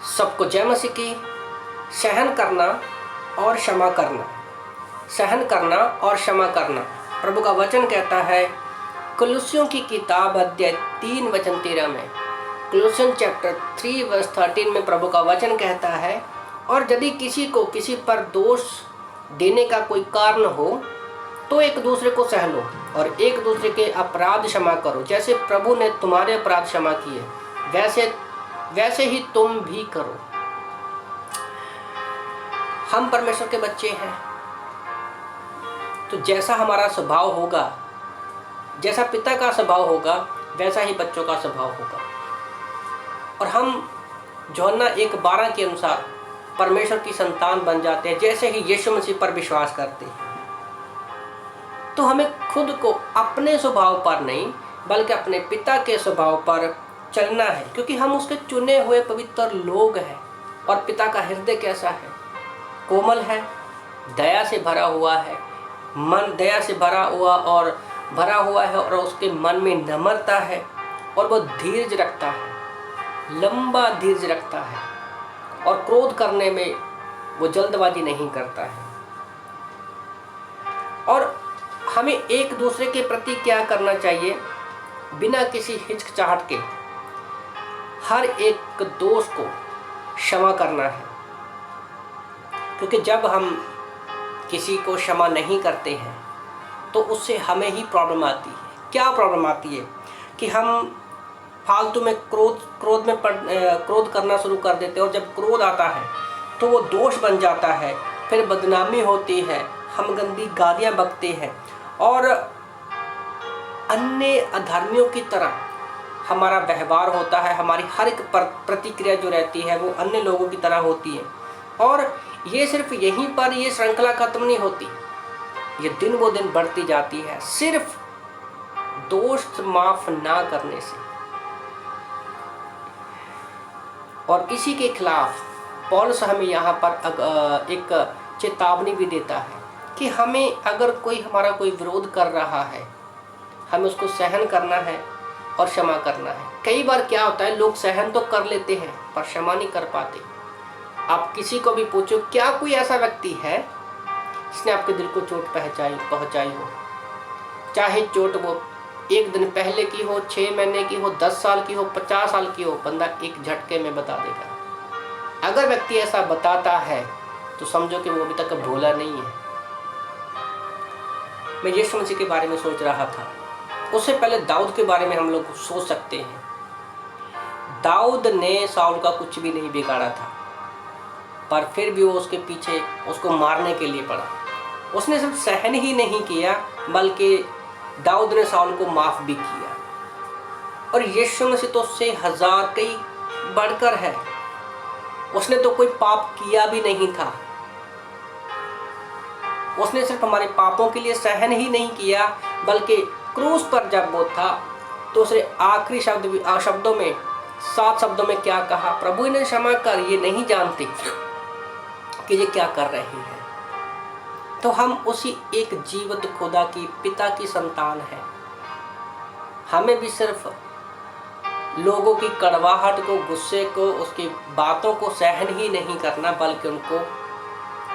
सबको जय मसीह की। सहन करना और क्षमा करना, सहन करना और क्षमा करना। प्रभु का वचन कहता है कुलुस्सियों की किताब अध्याय 3 वचन 13 में, कुलुस्सियन चैप्टर 3 वर्स 13 में प्रभु का वचन कहता है, और यदि किसी को किसी पर दोष देने का कोई कारण हो तो एक दूसरे को सह लो और एक दूसरे के अपराध क्षमा करो, जैसे प्रभु ने तुम्हारे अपराध क्षमा किए वैसे ही तुम भी करो। हम परमेश्वर के बच्चे हैं, तो जैसा हमारा स्वभाव होगा, जैसा पिता का स्वभाव होगा वैसा ही बच्चों का स्वभाव होगा। और हम यूहन्ना 1:12 के अनुसार परमेश्वर की संतान बन जाते हैं जैसे ही यीशु मसीह पर विश्वास करते हैं। तो हमें खुद को अपने स्वभाव पर नहीं बल्कि अपने पिता के स्वभाव पर चलना है, क्योंकि हम उसके चुने हुए पवित्र लोग हैं। और पिता का हृदय कैसा है? कोमल है, दया से भरा हुआ है, मन दया से भरा हुआ है और उसके मन में नम्रता है और वो धीरज रखता है, लंबा धीरज रखता है और क्रोध करने में वो जल्दबाजी नहीं करता है। और हमें एक दूसरे के प्रति क्या करना चाहिए? बिना किसी हिचकिचाहट के हर एक दोस्त को क्षमा करना है, क्योंकि जब हम किसी को क्षमा नहीं करते हैं तो उससे हमें ही प्रॉब्लम आती है। क्या प्रॉब्लम आती है? कि हम फालतू में क्रोध करना शुरू कर देते हैं, और जब क्रोध आता है तो वो दोष बन जाता है, फिर बदनामी होती है, हम गंदी गालियाँ बकते हैं और अन्य अधर्मियों की तरह हमारा व्यवहार होता है। हमारी हर एक प्रतिक्रिया जो रहती है वो अन्य लोगों की तरह होती है। और ये सिर्फ यहीं पर ये श्रृंखला खत्म नहीं होती, ये दिन ब दिन बढ़ती जाती है, सिर्फ दोस्त माफ ना करने से। और इसी के खिलाफ पौलुस हमें यहाँ पर एक चेतावनी भी देता है कि हमें अगर हमारा कोई विरोध कर रहा है, हमें उसको सहन करना है और क्षमा करना है। कई बार क्या होता है, लोग सहन तो कर लेते हैं पर क्षमा नहीं कर पाते। आप किसी को भी पूछो, क्या कोई ऐसा व्यक्ति है जिसने आपके दिल को चोट पहुंचाई हो? चाहे चोट वो 1 दिन पहले की हो, 6 महीने की हो, 10 साल की हो, 50 साल की हो, बंदा एक झटके में बता देगा। अगर व्यक्ति ऐसा बताता है तो समझो कि वो अभी तक भूला नहीं है। मैं यीशु मसीह के बारे में सोच रहा था, उससे पहले दाऊद के बारे में हम लोग सोच सकते हैं। दाऊद ने साउल का कुछ भी नहीं बिगाड़ा था, पर फिर भी वो उसके पीछे उसको मारने के लिए पड़ा। उसने सिर्फ सहन ही नहीं किया बल्कि दाऊद ने साउल को माफ भी किया। और यीशु मसीह तो उससे 1000 कई बढ़कर है। उसने तो कोई पाप किया भी नहीं था, उसने सिर्फ हमारे पापों के लिए सहन ही नहीं किया बल्कि क्रूस पर जब वो था तो उसने आखिरी शब्दों में 7 शब्दों में क्या कहा? प्रभु इन्हें क्षमा कर, ये नहीं जानते कि ये क्या कर रहे हैं। तो हम उसी एक जीवित खुदा की पिता की संतान हैं। हमें भी सिर्फ लोगों की कड़वाहट को, गुस्से को, उसकी बातों को सहन ही नहीं करना बल्कि उनको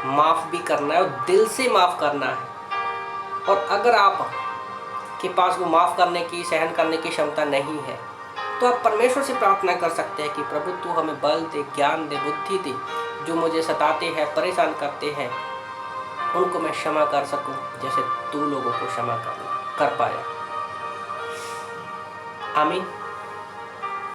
माफ़ भी करना है और दिल से माफ़ करना है। और अगर आप के पास वो माफ़ करने की, सहन करने की क्षमता नहीं है तो आप परमेश्वर से प्रार्थना कर सकते हैं कि प्रभु तू हमें बल दे, ज्ञान दे, बुद्धि दे, जो मुझे सताते हैं, परेशान करते हैं, उनको मैं क्षमा कर सकूं जैसे तू लोगों को क्षमा कर पाया। आमीन।